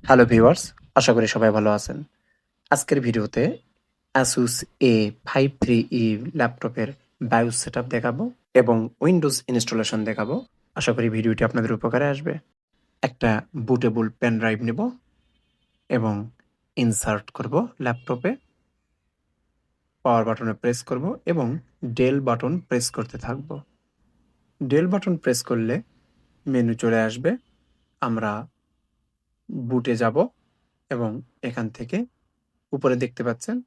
Hello viewers, আশা করি সবাই ভালো আছেন। আজকের ভিডিওতে Asus A53E ল্যাপটপের BIOS সেটআপ দেখাবো এবং উইন্ডোজ ইনস্টলেশন দেখাবো। আশা করি ভিডিওটি আপনাদের উপকারে আসবে। একটা বুটেবল পেন ড্রাইভ নেব এবং ইনসার্ট করব ল্যাপটপে। পাওয়ার বাটনে প্রেস করব এবং ডেল বাটন প্রেস করতে থাকব। ডেল বাটন প্রেস করলে মেনু চলে আসবে। আমরা বুটে যাব এবং এখান থেকে উপরে দেখতে পাচ্ছেন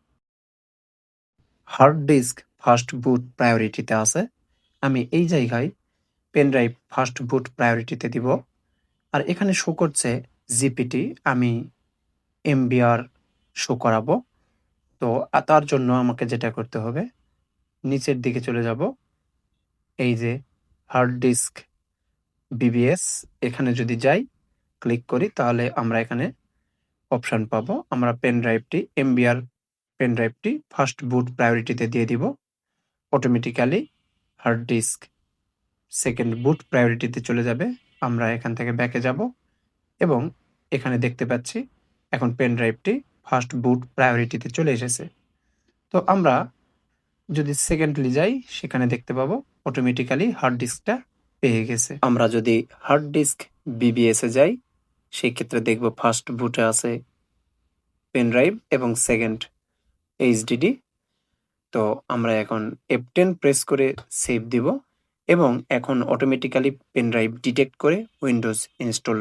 হার্ড ডিস্ক ফার্স্ট বুট প্রায়োরিটিতে আছে। আমি এই জায়গায় পেন ড্রাইভ ফার্স্ট বুট প্রায়োরিটিতে দিব। আর এখানে শো করছে জিপিটি, আমি এমবিআর শো করাবো। তো তার জন্য আমাকে যেটা করতে হবে, নিচের দিকে চলে যাব। এই যে হার্ড ডিস্ক বিবিএস, এখানে যদি যাই ক্লিক করি তাহলে আমরা এখানে অপশান পাবো। আমরা পেন ড্রাইভটি এমবিআর পেন ড্রাইভটি ফার্স্ট বুট প্রায়োরিটিতে দিয়ে দিব। অটোমেটিক্যালি হার্ড ডিস্ক সেকেন্ড বুট প্রায়োরিটিতে চলে যাবে। আমরা এখান থেকে ব্যাকে যাব এবং এখানে দেখতে পাচ্ছি এখন পেন ড্রাইভটি ফার্স্ট বুট প্রায়োরিটিতে চলে এসেছে। তো আমরা যদি সেকেন্ডলি যাই, সেখানে দেখতে পাবো অটোমেটিক্যালি হার্ড ডিস্কটা পেয়ে গেছে। আমরা যদি হার্ড ডিস্ক বিবিএসে যাই, সেই ক্ষেত্রে দেখব ফার্স্ট বুটে আছে পেন ড্রাইভ এবং সেকেন্ড এইচডিডি। তো আমরা এখন F10 প্রেস করে সেভ দিব এবং এখন অটোমেটিক্যালি পেন ড্রাইভ ডিটেক্ট করে উইন্ডোজ ইনস্টল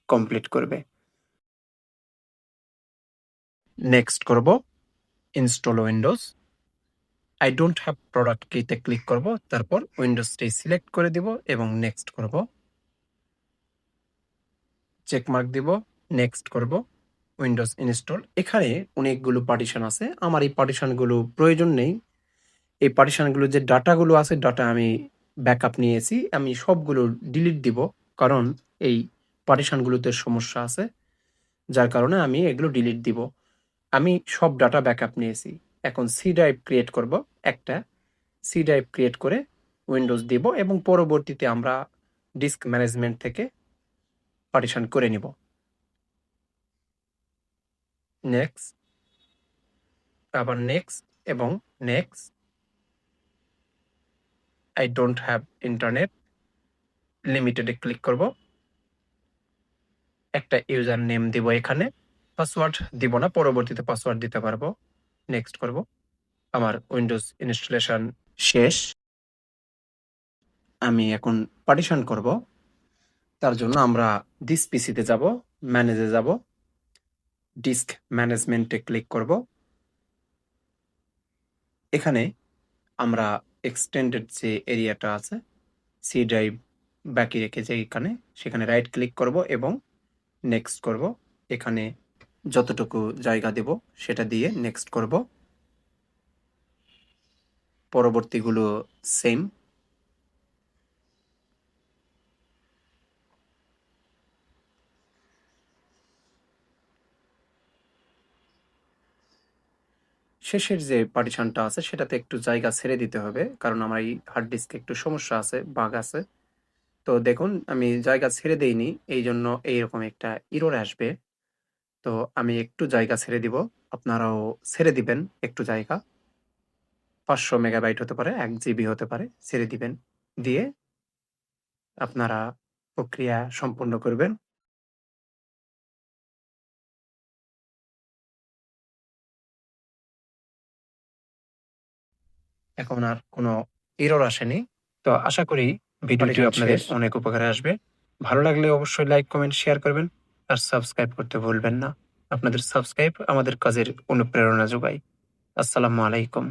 কমপ্লিট করবে। নেক্সট করব install Windows. I don't have product কিতে ক্লিক করব, তারপর উইন্ডোজটি সিলেক্ট করে দিব এবং নেক্সট করব। চেকমার্ক দিব, নেক্সট করব উইন্ডোজ ইনস্টল। এখানে অনেকগুলো পার্টিশন আছে, আমার এই পার্টিশনগুলো প্রয়োজন নেই। এই পার্টিশনগুলো যে ডাটাগুলো আছে, ডাটা আমি ব্যাকআপ নিয়েছি, আমি সবগুলো ডিলিট দিব, কারণ এই পার্টিশনগুলোতে সমস্যা আছে, যার কারণে আমি এগুলো ডিলিট দিব। আমি সব ডাটা ব্যাকআপ নিয়েছি। এখন সি ড্রাইভ ক্রিয়েট করব, একটা সি ড্রাইভ ক্রিয়েট করে উইন্ডোজ দিব এবং পরবর্তীতে আমরা ডিস্ক ম্যানেজমেন্ট থেকে পার্টিশন করে নিব। নেক্সট, আবার নেক্সট এবং next. I don't have internet লিমিটেডে ক্লিক করব। একটা ইউজার নেম দিব, এখানে পাসওয়ার্ড দিব না, পরবর্তীতে পাসওয়ার্ড দিতে পারবো। নেক্সট করব। আমার উইন্ডোজ ইনস্টলেশন শেষ। আমি এখন পার্টিশন করব। তার জন্য আমরা দিস পিসিতে যাব, ম্যানেজে যাব, ডিস্ক ম্যানেজমেন্টে ক্লিক করব। এখানে আমরা এক্সটেন্ডেড যে এরিয়াটা আছে, সি ড্রাইভ বাকি রেখে যে এখানে, সেখানে রাইট ক্লিক করব এবং নেক্সট করব। এখানে যতটুকু জায়গা দেব সেটা দিয়ে নেক্সট করব। পরবর্তীগুলো সেম। শেষের যে পার্টিশনটা আছে সেটাতে একটু জায়গা ছেড়ে দিতে হবে, কারণ আমার এই হার্ড ডিস্কে একটু সমস্যা আছে, বাগ আছে। তো দেখুন আমি জায়গা ছেড়ে দেইনি, এই জন্য এইরকম একটা ইরর আসবে। তো আমি একটু জায়গা ছেড়ে দিব, আপনারাও ছেড়ে দিবেন একটু জায়গা। 500 মেগাবাইট হতে পারে, 1 জিবি হতে পারে, ছেড়ে দিবেন। দিয়ে আপনারা প্রক্রিয়া সম্পূর্ণ করবেন। এখন আর কোনো এরর আসেনি। তো আশা করি ভিডিওটি আপনাদের অনেক উপকারে আসবে। ভালো লাগলে অবশ্যই লাইক, কমেন্ট, শেয়ার করবেন আর সাবস্ক্রাইব করতে ভুলবেন না। আপনাদের সাবস্ক্রাইব আমাদের কাজের অনুপ্রেরণা যোগায়। আসসালামু আলাইকুম।